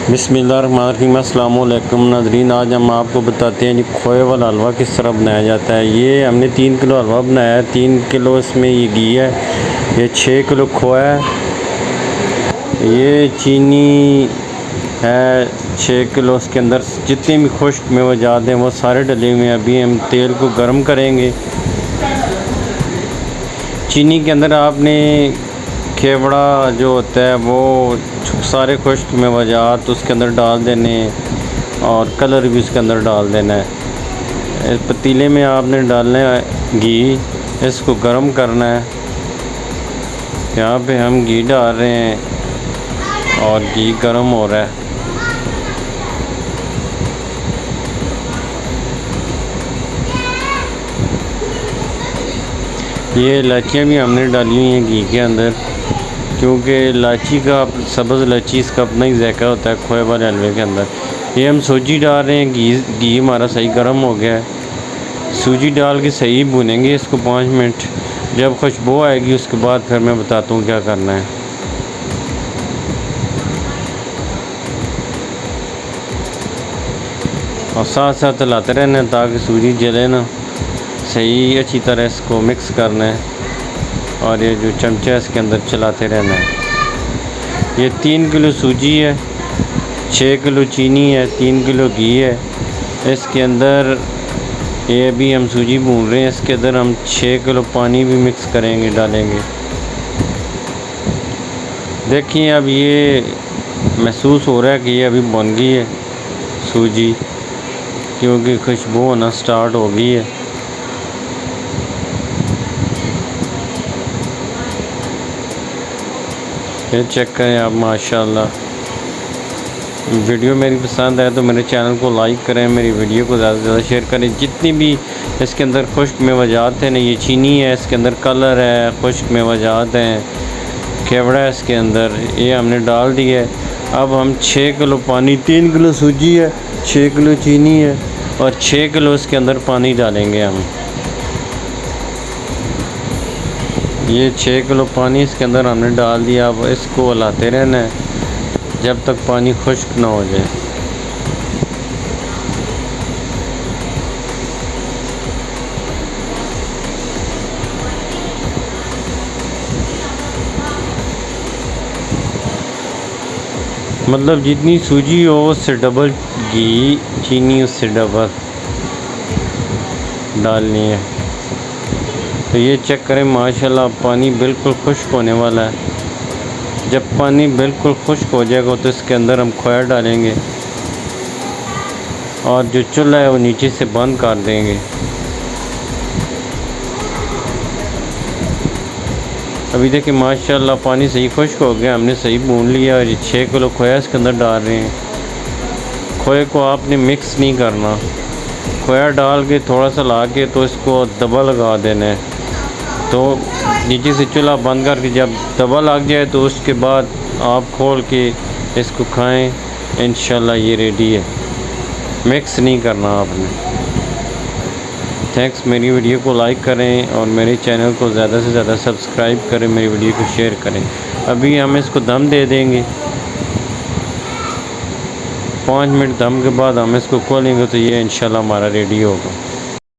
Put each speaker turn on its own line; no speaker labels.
बिस्मिल्लाहिर्रहमानिर्रहीम। अस्सलाम वालेकुम नाज़रीन, आज हम आपको बताते हैं जी खोए वाला हलवा किस तरह बनाया जाता है। ये हमने 3 किलो हलवा बनाया है। 3 किलो इसमें ये घी है, ये 6 किलो खोया है, ये चीनी है 6 किलो। उसके अंदर जितने भी खुश्क मेवजात हैं वो सारे डले हुए हैं। अभी हम तेल को गर्म करेंगे। चीनी के अंदर आपने केवड़ा जो होता है वो सारे खुश्क मेवजात उसके अंदर डाल देने और कलर भी उसके अंदर डाल देना है। इस पतीले में आपने डालना है घी, इसको गर्म करना है। यहाँ पे हम घी डाल रहे हैं और घी गर्म हो रहा है। ये इलायचियाँ भी हमने डाली हुई हैं घी के अंदर, क्योंकि इलायची का सब्ज़ इलायची इसका अपना ही जायका होता है खोए वाले हलवे के अंदर। ये हम सूजी डाल रहे हैं। घी हमारा सही गर्म हो गया है। सूजी डाल के सही भूनेंगे इसको 5 मिनट। जब खुशबू आएगी उसके बाद फिर मैं बताता हूँ क्या करना है। और साथ साथ हिलाते रहना है ताकि सूजी जले ना। सही अच्छी तरह इसको मिक्स करना है और ये जो चमचा है इसके अंदर चलाते रहना है। ये 3 किलो सूजी है, 6 किलो चीनी है, 3 किलो घी है। इसके अंदर ये अभी हम सूजी भून रहे हैं, इसके अंदर हम 6 किलो पानी भी मिक्स करेंगे, डालेंगे। देखिए अब ये महसूस हो रहा है कि ये अभी बन गई है सूजी, क्योंकि खुशबू होना स्टार्ट हो गई है। ये चेक करें आप, माशाल्लाह। वीडियो मेरी पसंद आए तो मेरे चैनल को लाइक करें, मेरी वीडियो को ज़्यादा से ज़्यादा शेयर करें। जितनी भी इसके अंदर खुश्क मेवजात हैं ना, ये चीनी है, इसके अंदर कलर है, खुश्क मेवजात हैं, केवड़ा है इसके अंदर, ये हमने डाल दिया है। अब हम 6 किलो पानी, 3 किलो सूजी है, 6 किलो चीनी है और 6 किलो इसके अंदर पानी डालेंगे हम। ये 6 किलो पानी इसके अंदर हमने डाल दिया। अब इसको हिलाते रहना है जब तक पानी खुश्क ना हो जाए। मतलब जितनी सूजी हो उससे डबल घी, चीनी उससे डबल डालनी है। तो ये चेक करें, माशाल्लाह पानी बिल्कुल खुश्क होने वाला है। जब पानी बिल्कुल खुश्क हो जाएगा तो इसके अंदर हम खोया डालेंगे और जो चूल्हा है वो नीचे से बंद कर देंगे। अभी देखिए माशाल्लाह पानी सही खुश्क हो गया, हमने सही भून लिया। और ये 6 किलो खोया इसके अंदर डाल रहे हैं। खोए को आपने मिक्स नहीं करना, खोया डाल के थोड़ा सा ला के तो इसको दबा लगा देना है। तो नीचे से चूल्हा बंद करके जब दबा लग जाए तो उसके बाद आप खोल के इसको खाएं। इंशाल्लाह ये रेडी है। मिक्स नहीं करना आपने। थैंक्स। मेरी वीडियो को लाइक करें और मेरे चैनल को ज़्यादा से ज़्यादा सब्सक्राइब करें, मेरी वीडियो को शेयर करें। अभी हम इसको दम दे देंगे। 5 मिनट दम के बाद हम इसको खोलेंगे तो ये इंशाल्लाह हमारा रेडी होगा।